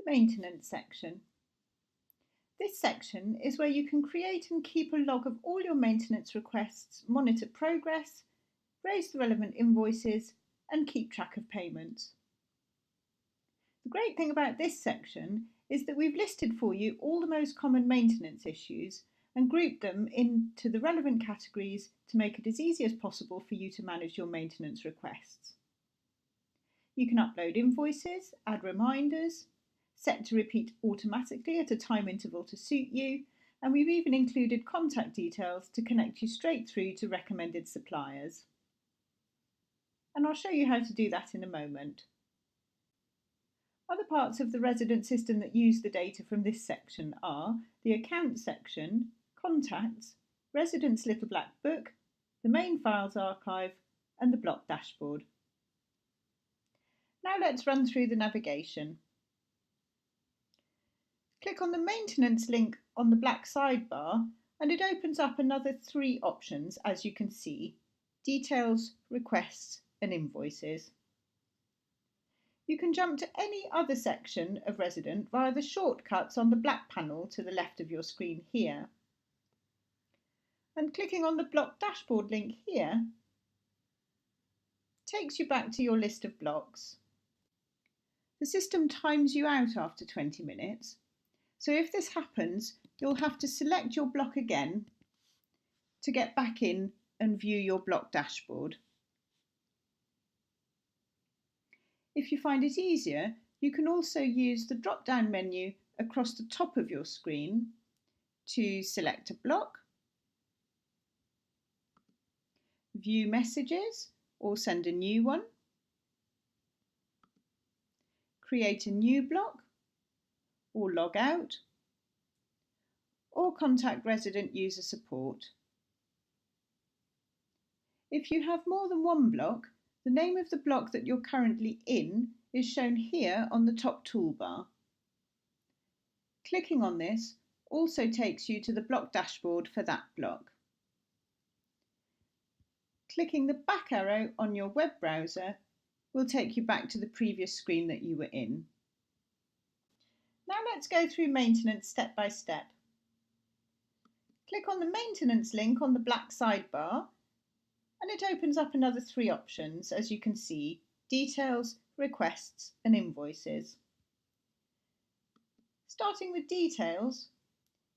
The maintenance section. This section is where you can create and keep a log of all your maintenance requests, monitor progress, raise the relevant invoices, and keep track of payments. The great thing about this section is that we've listed for you all the most common maintenance issues and grouped them into the relevant categories to make it as easy as possible for you to manage your maintenance requests. You can upload invoices, add reminders, set to repeat automatically at a time interval to suit you, and we've even included contact details to connect you straight through to recommended suppliers. And I'll show you how to do that in a moment. Other parts of the resident system that use the data from this section are the account section, contacts, resident's little black book, the main files archive, and the block dashboard. Now let's run through the navigation. Click on the maintenance link on the black sidebar and it opens up another 3 options, as you can see: details, requests, and invoices. You can jump to any other section of resident via the shortcuts on the black panel to the left of your screen here. And clicking on the block dashboard link here takes you back to your list of blocks. The system times you out after 20 minutes, so if this happens, you'll have to select your block again to get back in and view your block dashboard. If you find it easier, you can also use the drop-down menu across the top of your screen to select a block, view messages or send a new one, create a new block or log out, or contact resident user support. If you have more than one block, the name of the block that you're currently in is shown here on the top toolbar. Clicking on this also takes you to the block dashboard for that block. Clicking the back arrow on your web browser will take you back to the previous screen that you were in. Now let's go through maintenance step by step. Click on the maintenance link on the black sidebar and it opens up another 3 options, as you can see: details, requests, and invoices. Starting with details,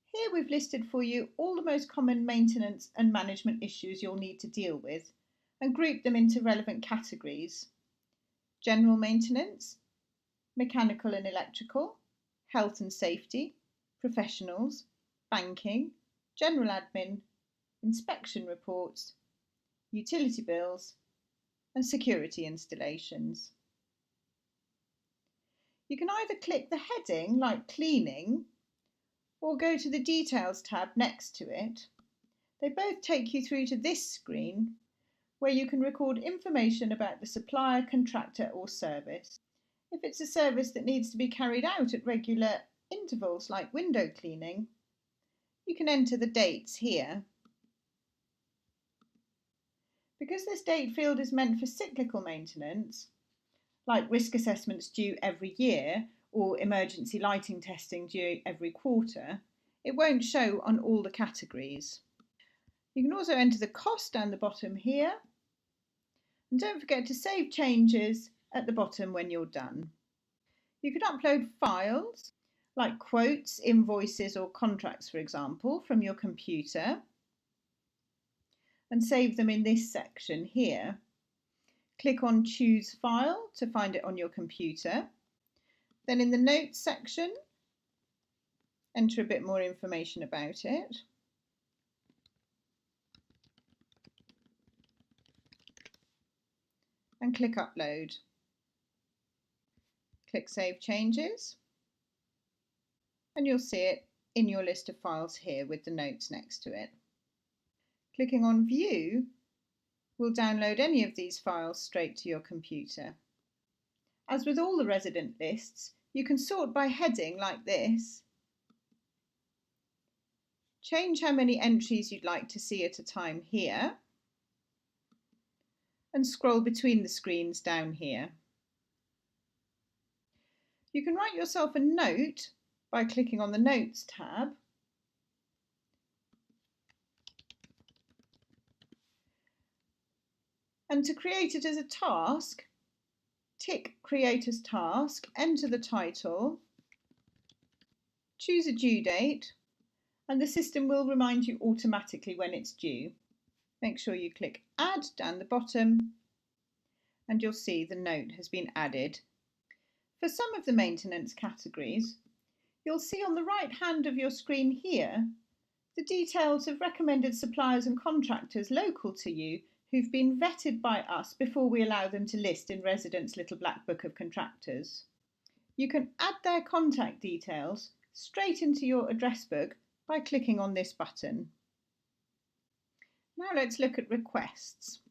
here we've listed for you all the most common maintenance and management issues you'll need to deal with and grouped them into relevant categories: general maintenance, mechanical and electrical, health and safety, professionals, banking, general admin, inspection reports, utility bills, and security installations. You can either click the heading like cleaning or go to the details tab next to it. They both take you through to this screen where you can record information about the supplier, contractor or service. If it's a service that needs to be carried out at regular intervals like window cleaning, you can enter the dates here. Because this date field is meant for cyclical maintenance, like risk assessments due every year or emergency lighting testing due every quarter, it won't show on all the categories. You can also enter the cost down the bottom here, and don't forget to save changes at the bottom when you're done. You can upload files like quotes, invoices or contracts, for example, from your computer and save them in this section here. Click on Choose File to find it on your computer. Then in the Notes section, enter a bit more information about it. And click Upload. Click Save Changes. And you'll see it in your list of files here with the notes next to it. Clicking on View will download any of these files straight to your computer. As with all the resident lists, you can sort by heading like this, change how many entries you'd like to see at a time here, and scroll between the screens down here. You can write yourself a note by clicking on the Notes tab. And to create it as a task, tick Create as Task, enter the title, choose a due date, and the system will remind you automatically when it's due. Make sure you click Add down the bottom, and you'll see the note has been added. For some of the maintenance categories, you'll see on the right hand of your screen here the details of recommended suppliers and contractors local to you who've been vetted by us before we allow them to list in Resident's little black book of contractors. You can add their contact details straight into your address book by clicking on this button. Now let's look at requests.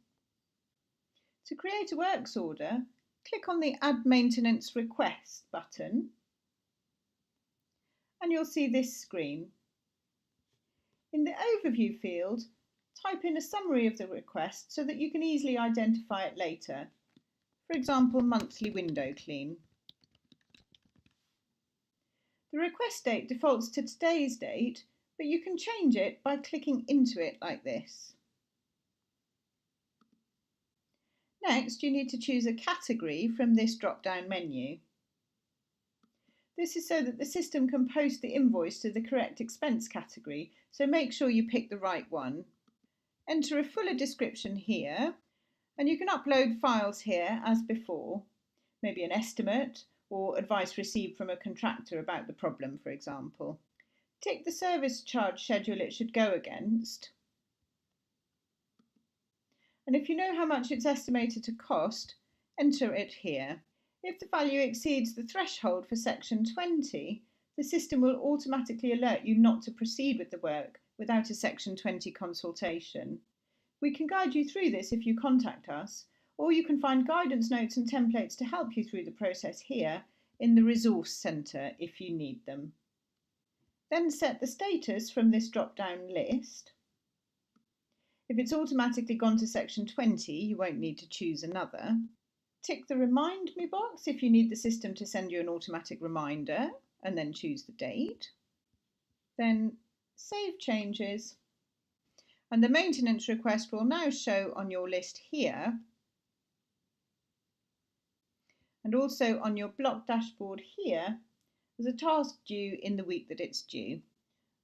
To create a works order, click on the Add Maintenance Request button and you'll see this screen. In the Overview field, type in a summary of the request so that you can easily identify it later. For example, monthly window clean. The request date defaults to today's date, but you can change it by clicking into it like this. Next, you need to choose a category from this drop-down menu. This is so that the system can post the invoice to the correct expense category, so make sure you pick the right one. Enter a fuller description here, and you can upload files here as before, maybe an estimate or advice received from a contractor about the problem, for example. Tick the service charge schedule it should go against. And if you know how much it's estimated to cost, enter it here. If the value exceeds the threshold for section 20, the system will automatically alert you not to proceed with the work without a section 20 consultation. We can guide you through this if you contact us, or you can find guidance notes and templates to help you through the process here in the Resource Centre if you need them. Then set the status from this drop-down list. If it's automatically gone to section 20, you won't need to choose another. Tick the Remind Me box if you need the system to send you an automatic reminder, and then choose the date. Then Save Changes, and the maintenance request will now show on your list here, and also on your block dashboard here as a task due in the week that it's due.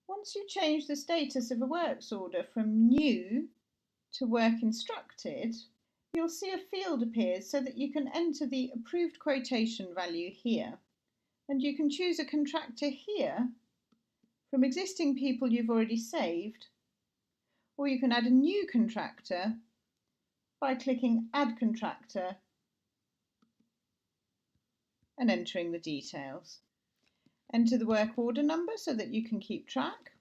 Once you change the status of a works order from new to work instructed, you'll see a field appears so that you can enter the approved quotation value here. And you can choose a contractor here from existing people you've already saved, or you can add a new contractor by clicking Add Contractor and entering the details. Enter the work order number so that you can keep track,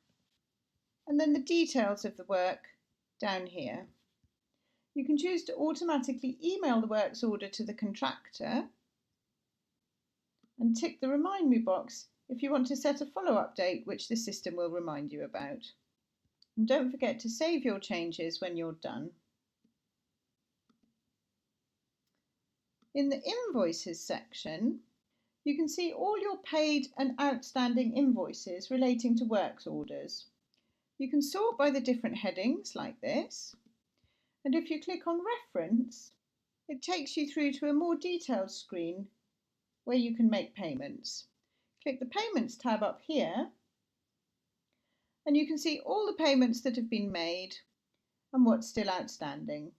and then the details of the work down here. You can choose to automatically email the works order to the contractor and tick the Remind Me box if you want to set a follow-up date which the system will remind you about. And don't forget to save your changes when you're done. In the Invoices section, you can see all your paid and outstanding invoices relating to works orders. You can sort by the different headings like this, and if you click on Reference, it takes you through to a more detailed screen where you can make payments. Click the Payments tab up here, and you can see all the payments that have been made and what's still outstanding.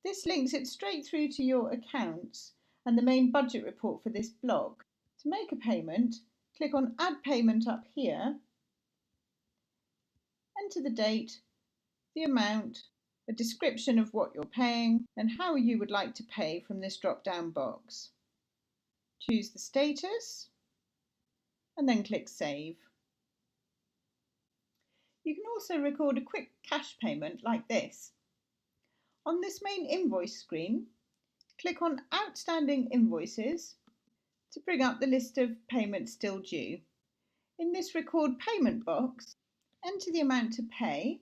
This links it straight through to your accounts and the main budget report for this block. To make a payment, click on Add Payment up here, enter the date, the amount, a description of what you're paying and how you would like to pay from this drop-down box. Choose the status and then click Save. You can also record a quick cash payment like this. On this main invoice screen, click on Outstanding Invoices to bring up the list of payments still due. In this Record Payment box, enter the amount to pay,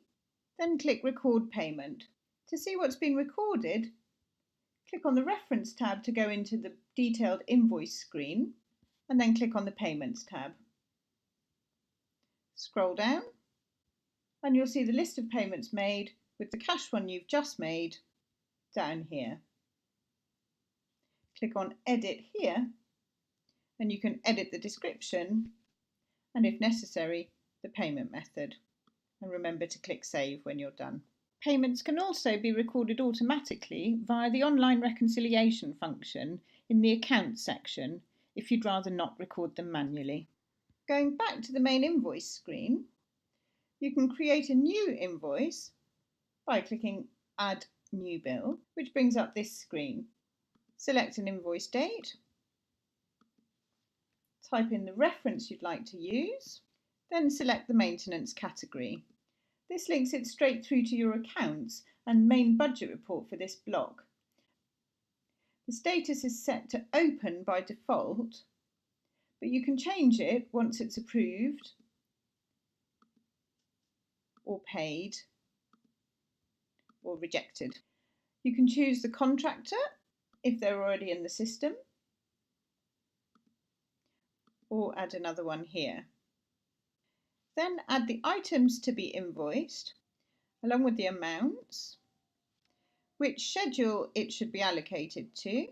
then click Record Payment. To see what's been recorded, Click on the Reference tab to go into the detailed invoice screen, and then click on the Payments tab. Scroll down and you'll see the list of payments made with the cash one you've just made down here. Click on Edit here and you can edit the description and, if necessary, the payment method. And remember to click Save when you're done. Payments can also be recorded automatically via the online reconciliation function in the Accounts section if you'd rather not record them manually. Going back to the main invoice screen, you can create a new invoice by clicking Add New Bill, which brings up this screen. Select an invoice date, type in the reference you'd like to use, then select the maintenance category. This links it straight through to your accounts and main budget report for this block. The status is set to Open by default, but you can change it once it's approved or paid or rejected. You can choose the contractor if they're already in the system, or add another one here. Then add the items to be invoiced along with the amounts, which schedule it should be allocated to,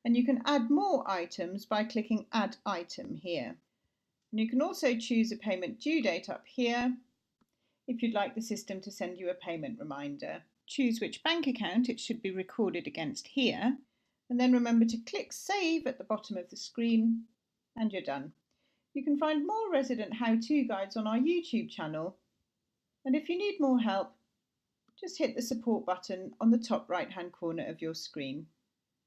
and you can add more items by clicking Add Item here. And you can also choose a payment due date up here if you'd like the system to send you a payment reminder. Choose which bank account it should be recorded against here, and then remember to click Save at the bottom of the screen, and you're done. You can find more resident how-to guides on our YouTube channel, and if you need more help, just hit the support button on the top right-hand corner of your screen.